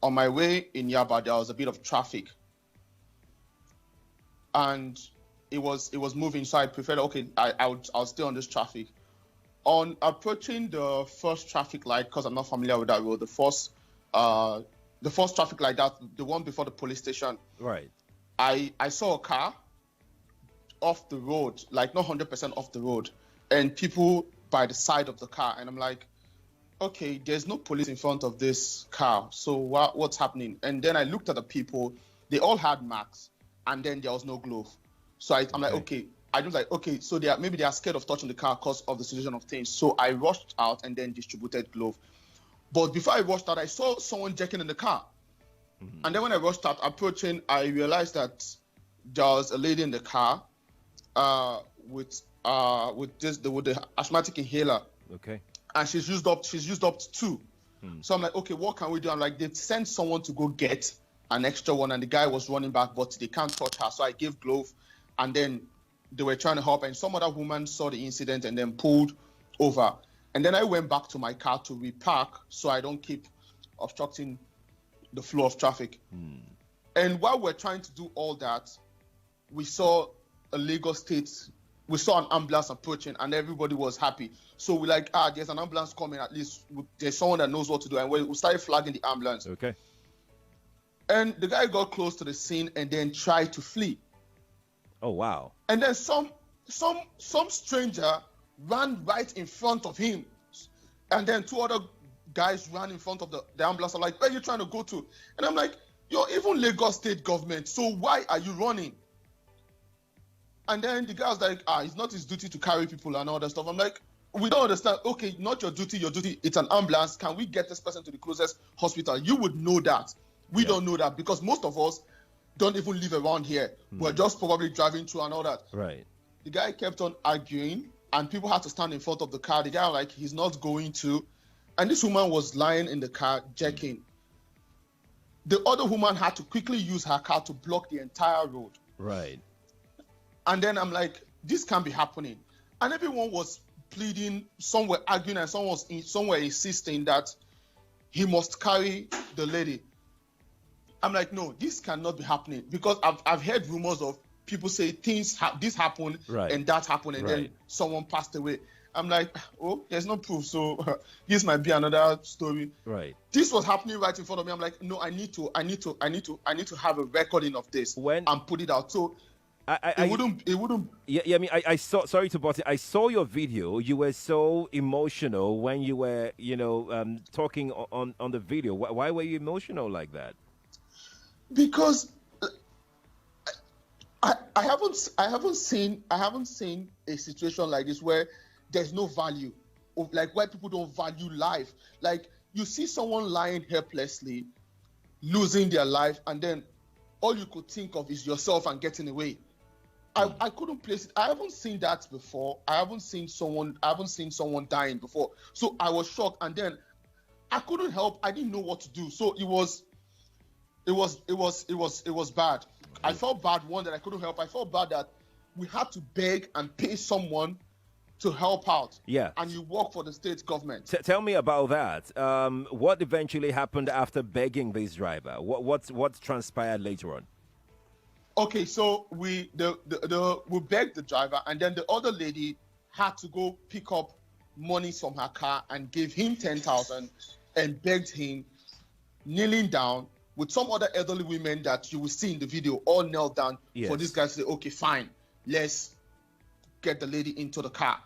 on my way in Yaba, there was a bit of traffic, and it was moving. So I preferred, okay, I'll stay on this traffic. On approaching the first traffic light, because I'm not familiar with that road, the first traffic light, that the one before the police station. Right. I saw a car off the road, like not 100% off the road, and people by the side of the car, and I'm like, okay, there's no police in front of this car, so what's happening? And then I looked at the people; they all had masks, and then there was no glove. So I'm like, okay. I was like, okay, so maybe they are scared of touching the car because of the situation of things. So I rushed out and then distributed glove. But before I rushed out, I saw someone jacking in the car. Mm-hmm. And then when I rushed out, approaching, I realized that there was a lady in the car with the asthmatic inhaler. Okay. And she's used up 2. So I'm like, okay, what can we do? I'm like, they sent someone to go get an extra one, and the guy was running back, but they can't touch her. So I gave glove, and then they were trying to help, and some other woman saw the incident and then pulled over. And then I went back to my car to repark so I don't keep obstructing the flow of traffic. And while we're trying to do all that, we saw a Lagos State, we saw an ambulance approaching, and everybody was happy. So we're like, there's an ambulance coming, at least there's someone that knows what to do. And we started flagging the ambulance. Okay. And the guy got close to the scene and then tried to flee. Oh, wow. And then some stranger ran right in front of him. And then 2 other guys ran in front of the ambulance. I'm like, where are you trying to go to? And I'm like, you're even Lagos State government, so why are you running? And then the guy was like, it's not his duty to carry people and all that stuff. I'm like, we don't understand. Okay, not your duty, it's an ambulance. Can we get this person to the closest hospital? You would know that. We don't know that, because most of us don't even live around here. We're just probably driving through and all that. Right. The guy kept on arguing, and people had to stand in front of the car. The guy was like, he's not going to. And this woman was lying in the car, jerking. The other woman had to quickly use her car to block the entire road. Right. And then I'm like, this can't be happening. And everyone was pleading, some were arguing, and some were insisting that he must carry the lady. I'm like, no, this cannot be happening, because I've heard rumors of people say this happened and that happened, and then someone passed away. I'm like, oh, there's no proof, so this might be another story. Right. This was happening right in front of me. I'm like, no, I need to have a recording of this and put it out. So it wouldn't. Yeah. I mean, I saw. Sorry to bother. I saw your video. You were so emotional when you were, talking on the video. Why were you emotional like that? Because I haven't seen a situation like this where there's no value, of like where people don't value life. Like, you see someone lying helplessly, losing their life, and then all you could think of is yourself and getting away. I couldn't place it. I haven't seen that before. I haven't seen someone dying before. So I was shocked, and then I couldn't help. I didn't know what to do. So it was bad. I felt bad, one, that I couldn't help. I felt bad that we had to beg and pay someone to help out. Yeah. And you work for the state government. Tell me about that. What eventually happened after begging this driver? What transpired later on? Okay, so we begged the driver, and then the other lady had to go pick up money from her car and gave him 10,000 and begged him, kneeling down with some other elderly women that you will see in the video, all knelt down for this guy to say, okay, fine, let's get the lady into the car.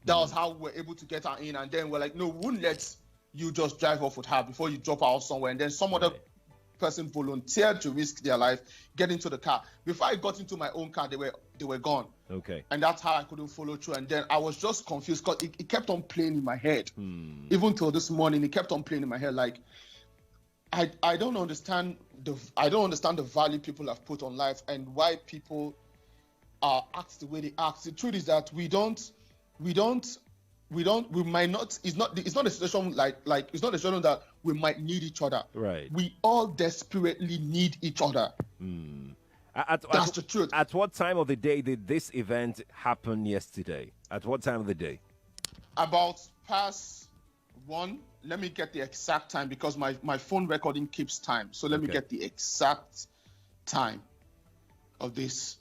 That was how we were able to get her in. And then we're like, no, we wouldn't let you just drive off with her before you drop her off somewhere. And then some other person volunteered to risk their life, get into the car. Before I got into my own car, they were gone. Okay. And that's how I couldn't follow through. And then I was just confused, because it kept on playing in my head. Even till this morning, it kept on playing in my head. Like, I don't understand the value people have put on life, and why people act the way they act. The truth is that we might not. It's not a situation like it's not a situation that we might need each other. Right. We all desperately need each other. That's the truth. At what time of the day did this event happen yesterday? At what time of the day? About past 1, let me get the exact time because my phone recording keeps time. So let me Okay. get the exact time of this.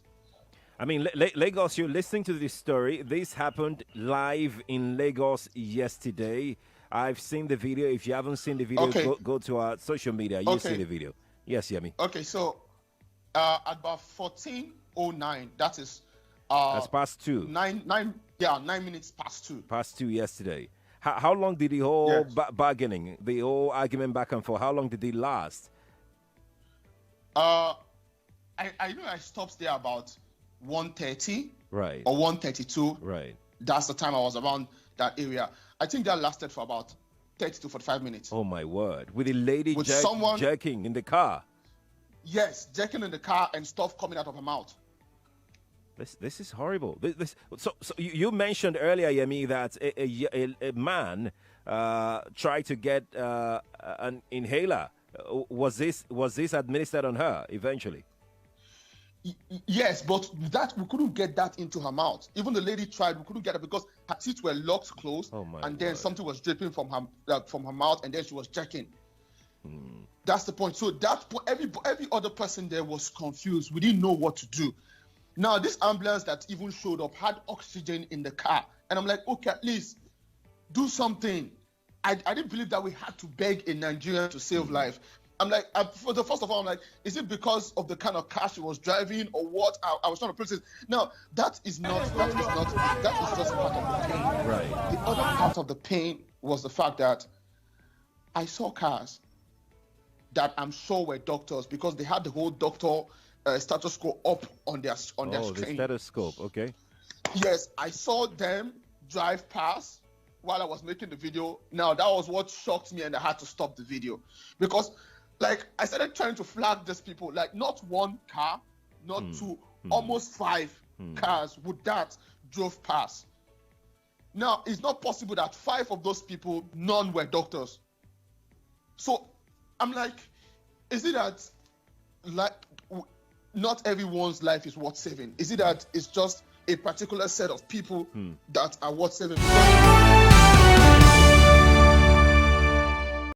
I mean, Lagos, you're listening to this story. This happened live in Lagos yesterday. I've seen the video. If you haven't seen the video, Okay. go to our social media. You see Okay. the video. Yes, Yemi. Okay, so at about 14:09, that is That's past 2. 9 minutes past 2. Past 2 yesterday. How long did the whole Yes. bargaining, the whole argument back and forth, how long did it last? I know I stopped there about 1:30 Right. or 1:32. Right. That's the time I was around that area. I think that lasted for about 30 to 45 minutes. Oh my word! With a lady With someone- jerking in the car. Yes, jerking in the car and stuff coming out of her mouth. This is horrible. So you mentioned earlier, Yemi, that a man tried to get an inhaler. Was this administered on her eventually? Yes, but that we couldn't get that into her mouth. Even the lady tried, we couldn't get it because her teeth were locked closed, Oh my and then word. something was dripping from her mouth, and then she was jerking. That's the point. So every other person there was confused. We didn't know what to do. Now this ambulance that even showed up had oxygen in the car, and I'm like, okay, at least do something. I didn't believe that we had to beg a Nigerian to save life. I'm like, first of all, I'm like, is it because of the kind of car she was driving or what? I was trying to process. Now, that is just part of the pain. Right. The other part of the pain was the fact that I saw cars that I'm sure were doctors because they had the whole doctor stethoscope up on their Oh, the screen. stethoscope. Okay. Yes, I saw them drive past while I was making the video. Now, that was what shocked me, and I had to stop the video because, like, I started trying to flag these people. Like, not one car, not two, almost 5 cars with that drove past. Now, it's not possible that 5 of those people, none were doctors. So, I'm like, is it that, like, not everyone's life is worth saving? Is it that it's just a particular set of people that are worth saving?